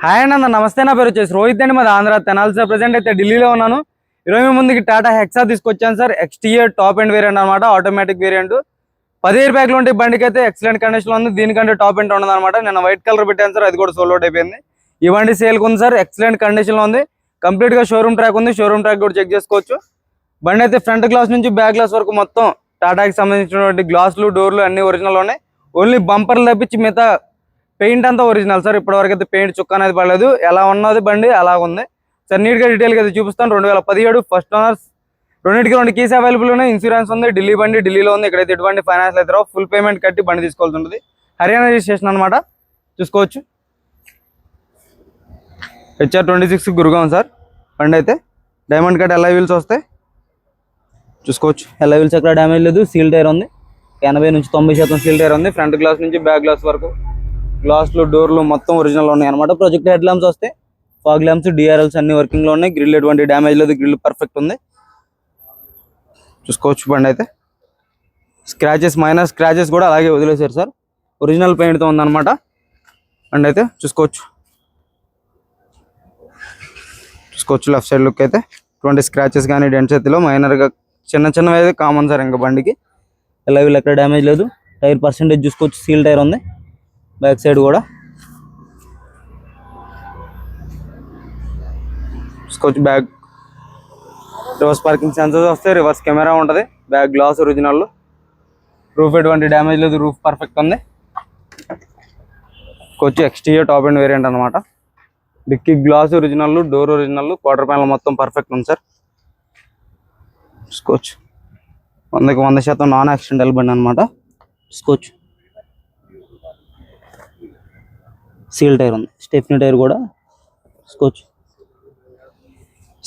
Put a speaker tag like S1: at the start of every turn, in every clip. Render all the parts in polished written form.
S1: Hi అన్న, నమస్తే. నా పేరు వచ్చేసి రోహిత్ అండి. మాది ఆంధ్ర తెనాలి సార్. ప్రెసెంట్ అయితే ఢిల్లీలో ఉన్నాను. ఈరోజు మీ ముందుకి టాటా హెక్సా తీసుకొచ్చాను sir. XTA top end variant అనమాట, ఆటోమేటిక్ వేరియంట్. 10 ఇయర్ బ్యాక్ లో ఉంటే బండికి అయితే ఎక్సలెంట్ కండిషన్ లో ఉంది. దీనికంటే టాప్ ఎండ్ ఉండదు అనమాట. నేను వైట్ కలర్ పెట్టాను సార్, అది కూడా సోల్ అవుట్ అయిపోయింది. ఈ బండి సేల్ ఉంది సార్, ఎక్సలెంట్ కండిషన్ లో ఉంది. కంప్లీట్ గా షోరూమ్ ట్రాక్ ఉంది. షోరూమ్ ట్రాక్ కూడా చెక్ చేసుకోవచ్చు. బండి అయితే ఫ్రంట్ గ్లాస్ నుంచి బ్యాక్ గ్లాస్ వరకు మొత్తం టాటాకి సంబంధించినటువంటి గ్లాసులు, డోర్లు అన్ని ఒరిజినల్ ఉన్నాయి. ఓన్లీ బంపర్లు తప్పించి మిగతా పెయింట్ అంతా ఒరిజినల్ సార్. ఇప్పటివరకు అయితే పెయింట్ చుక్క అనేది పడలేదు. ఎలా ఉన్నది బండి అలా ఉంది సార్. నీట్ గా డీటెయిల్ గా అయితే చూపిస్తాను. 2017 ఫస్ట్ ఓనర్స్, రెండింటికి 2 కీస్ అవైలబుల్ ఉన్నాయి. ఇన్సూరెన్స్ ఉంది. ఢిల్లీ బండి ఢిల్లీలో ఉంది. ఇక్కడైతే ఎటువంటి ఫైనాన్స్ అయితే రావు. ఫుల్ పేమెంట్ కట్టి బండి తీసుకోవాల్సి ఉంటుంది. హర్యానా రిజిస్ట్రేషన్ అనమాట, చూసుకోవచ్చు. HR26 Gurgaon sir. బండి అయితే డైమండ్ కట్ ఎల్ఐ వీల్స్ వస్తాయి, చూసుకోవచ్చు. ఎల్ఐ వీల్స్ ఎక్కడ డ్యామేజ్ లేదు. సీల్ టైర్ ఉంది. 80 నుంచి 90% సీల్ టైర్ ఉంది. ఫ్రంట్ గ్లాస్ నుంచి బ్యాక్ గ్లాస్ వరకు గ్లాస్లు, డోర్లు మొత్తం ఒరిజినల్ ఉన్నాయి అనమాట. ప్రొజెక్ట్ హెడ్ ల్యాంప్స్ వస్తాయి. ఫాగ్ ల్యాంప్స్, DRLs అన్ని వర్కింగ్ లో ఉన్నాయి. గ్రిల్ ఎటువంటి డ్యామేజ్ లేదు. గ్రిల్ పర్ఫెక్ట్ ఉంది, చూసుకోవచ్చు. బండి అయితే స్క్రాచెస్, మైనర్ స్క్రాచెస్ కూడా అలాగే వదిలేశారు సార్. ఒరిజినల్ పెయింట్తో ఉందన్నమాట. బండి అయితే చూసుకోవచ్చు. లెఫ్ట్ సైడ్ లుక్ అయితే 20 స్క్రాచెస్ కానీ డెంట్స్ అయితే మైనర్గా చిన్నవి అయితే కామన్ సార్. ఇంకా బండికి ఎలా వీళ్ళు ఎక్కడ డ్యామేజ్ లేదు. టైర్ పర్సెంటేజ్ చూసుకోవచ్చు. సీల్ టైర్ ఉంది. బ్యాక్ సైడ్ కూడా చూసుకోవచ్చు. బ్యాక్ రివర్స్ పార్కింగ్ సెన్సర్స్ వస్తాయి. రివర్స్ కెమెరా ఉంటుంది. Back glass original. రూఫ్ ఎటువంటి డ్యామేజ్ లేదు. రూఫ్ పర్ఫెక్ట్ ఉంది. వచ్చి XTA టాప్ ఎండ్ వేరియంట్ అనమాట. Dicky glass original, door original, quarter panel మొత్తం పర్ఫెక్ట్ ఉంది సార్. చూసుకోవచ్చు. 100కి 100% నాన్ యాక్సిడెంటల్ బండి అనమాట, చూసుకోవచ్చు. సీల్ టైర్ ఉంది. స్టెఫ్నీ టైర్ కూడా చూసుకోవచ్చు.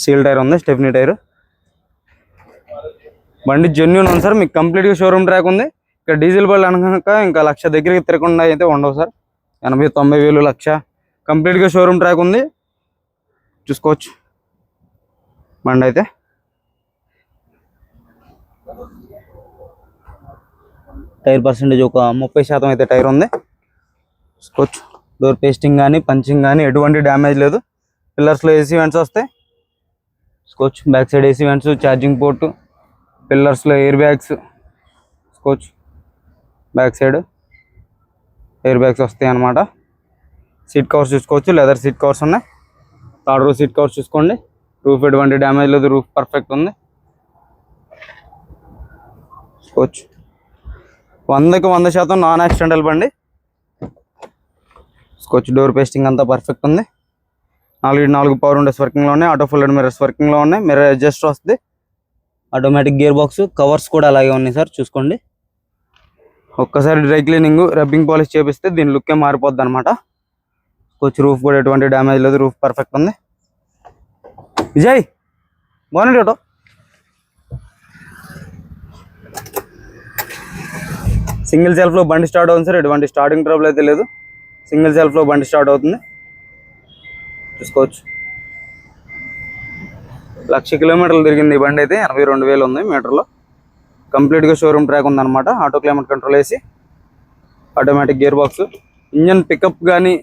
S1: సీల్ టైర్ ఉంది, స్టెఫ్నీ టైర్. బండి జెన్యూన్ ఉంది సార్. మీకు కంప్లీట్గా షోరూమ్ ట్రాక్ ఉంది. ఇక్కడ డీజిల్ బండ్లు అనక ఇంకా 1,00,000 దగ్గరికి తిరగకుండా అయితే ఉండవు సార్. 80-90 వేలు, 1,00,000 కంప్లీట్గా షోరూమ్ ట్రాక్ ఉంది, చూసుకోవచ్చు. బండి అయితే టైర్ పర్సెంటేజ్ ఒక 30% అయితే టైర్ ఉంది, చూసుకోవచ్చు. డోర్ పేస్టింగ్ కానీ పంచింగ్ కానీ ఎటువంటి డ్యామేజ్ లేదు. పిల్లర్స్లో AC వెంట్స్ వస్తాయి, చూసుకోవచ్చు. Back side AC vents, charging port, పిల్లర్స్లో ఎయిర్ బ్యాగ్స్, చూసుకోవచ్చు. బ్యాక్ సైడ్ ఎయిర్ బ్యాగ్స్ వస్తాయి అన్నమాట. సీట్ కవర్స్ చూసుకోవచ్చు. లెదర్ సీట్ కవర్స్ ఉన్నాయి. థర్డ్ రో సీట్ కవర్స్ చూసుకోండి. రూఫ్ ఎటువంటి డ్యామేజ్ లేదు. రూఫ్ పర్ఫెక్ట్ ఉంది, చూసుకోవచ్చు. 100కి 100% నాన్ యాక్సిడెంటల్ బండి, చూసుకోవచ్చు. డోర్ పేస్టింగ్ అంతా పర్ఫెక్ట్ ఉంది. 4 పవర్ విండోస్ వర్కింగ్లో ఉన్నాయి. ఆటో ఫోల్డెడ్ మిర్రర్స్ వర్కింగ్లో ఉన్నాయి. మిర్రర్ అడ్జస్ట్ వస్తుంది. ఆటోమేటిక్ గేర్ బాక్స్, కవర్స్ కూడా అలాగే ఉన్నాయి సార్, చూసుకోండి. ఒక్కసారి డ్రై క్లీనింగ్, రబ్బింగ్ పాలిష్ చేపిస్తే దీని లుక్కే మారిపోద్ది అనమాట. కొంచెం రూఫ్ కూడా ఎటువంటి డ్యామేజ్ లేదు. రూఫ్ పర్ఫెక్ట్ ఉంది. విజయ్ బాగుంది ఆటో. సింగిల్ సెల్ఫ్లో బండి స్టార్ట్ అవుతుంది సార్. ఎటువంటి స్టార్టింగ్ ట్రబుల్ అయితే లేదు. సింగిల్ సెల్ఫ్లో బండి స్టార్ట్ అవుతుంది, చూసుకోవచ్చు. 1,00,000 కిలోమీటర్లు తిరిగింది ఈ బండి అయితే. 82,000 ఉంది మీటర్లో. కంప్లీట్గా షోరూమ్ ట్రాక్ ఉందన్నమాట. Auto climate control AC, automatic gear box, engine pickup కానీ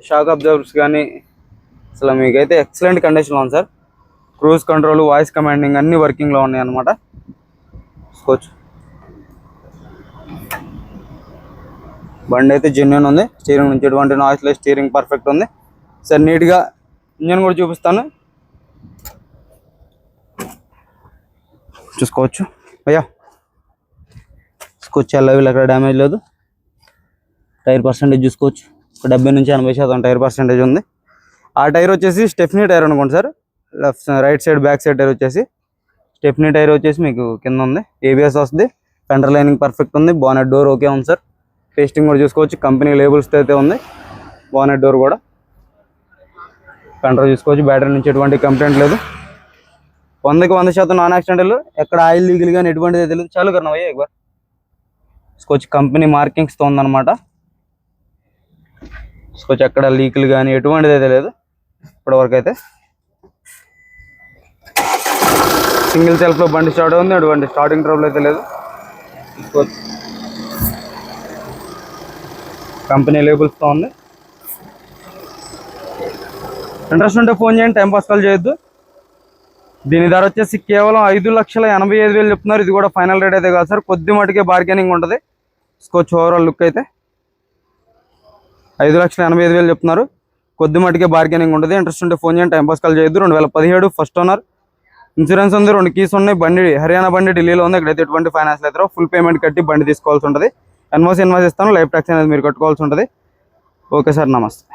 S1: షాక్ అబ్జర్వర్స్ కానీ అసలు మీకైతే ఎక్సలెంట్ కండిషన్లో ఉంది sir. Cruise control, voice commanding అన్నీ వర్కింగ్లో ఉన్నాయి అన్నమాట, చూసుకోవచ్చు. బండి అయితే జెన్యూన్ ఉంది. స్టీరింగ్ నుంచి ఎటువంటి నాయిస్ లేదు. స్టీరింగ్ పర్ఫెక్ట్ ఉంది సార్. నీట్గా ఇంజన్ కూడా చూపిస్తాను, చూసుకోవచ్చు. అయ్యా చూసుకోవచ్చు. వీళ్ళు అక్కడ డ్యామేజ్ లేదు. టైర్ పర్సెంటేజ్ చూసుకోవచ్చు. 70 నుంచి 80% టైర్ పర్సెంటేజ్ ఉంది. ఆ టైర్ వచ్చేసి స్టెఫ్నీ టైర్ అనుకోండి sir. Right side back side tyre వచ్చేసి స్టెఫ్నీ టైర్ వచ్చేసి మీకు కింద ఉంది. ABS వస్తుంది. ఫెండర్ లైనింగ్ పర్ఫెక్ట్ ఉంది. బానెట్ డోర్ ఓకే ఉంది సార్. పేస్టింగ్ కూడా చూసుకోవచ్చు. కంపెనీ లేబుల్స్తో అయితే ఉంది. బానెట్ డోర్ కూడా, ఫెండర్ చూసుకోవచ్చు. బ్యాటరీ నుంచి ఎటువంటి కంప్లైంట్ లేదు. 100కి 100% నాన్ యాక్సిడెంటల్. ఎక్కడ ఆయిల్ లీగల్ కానీ ఎటువంటిది అయితే లేదు. చాలు కన్నా అయ్యా ఒకసారి చూసుకోవచ్చు. కంపెనీ మార్కింగ్స్తో ఉందన్నమాట, చూసుకోవచ్చు. ఎక్కడ లీకులు కానీ ఎటువంటిది అయితే లేదు ఇప్పటివరకు అయితే. సింగిల్ సెల్ఫ్లో బండి స్టార్ట్ అవుతుంది. ఎటువంటి స్టార్టింగ్ ట్రబుల్ అయితే లేదు, చూసుకోవచ్చు. కంపెనీ లేబుల్స్తో ఉంది. ఇంట్రెస్ట్ ఉంటే ఫోన్ చేయండి, టైం పాస్ కాల్ చేయొద్దు. దీని ధర వచ్చేసి కేవలం 5,85,000 చెప్తున్నారు. ఇది కూడా ఫైనల్ రేట్ అయితే కాదు సార్, కొద్ది మటుకే బార్గెనింగ్ ఉంటుంది. తీసుకోవచ్చు. ఓవరాల్ లుక్ అయితే 5,85,000 చెప్తున్నారు, కొద్ది మటుకే బార్గెనింగ్ ఉంటుంది. ఇంట్రెస్ట్ ఉంటే ఫోన్ చేయండి, టైం పాస్ కాల్ చేయొద్దు. 2017 ఫస్ట్ ఓనర్, ఇన్సూరెన్స్ ఉంది, 2 కీస్ ఉన్నాయి. బండి హర్యానా బండి ఢిల్లీలో ఉంది. ఇక్కడైతే ఎటువంటి ఫైనాన్స్ లేదు. ఫుల్ పేమెంట్ కట్టి బండి తీసుకోవాల్సి ఉంటుంది. ఎన్ఓసి ఇన్వాయిస్ ఇస్తాను, లైఫ్ ట్యాక్స్ అనేది మీరు కట్టుకోవాల్సి ఉంటుంది. ఓకే సార్, నమస్తే.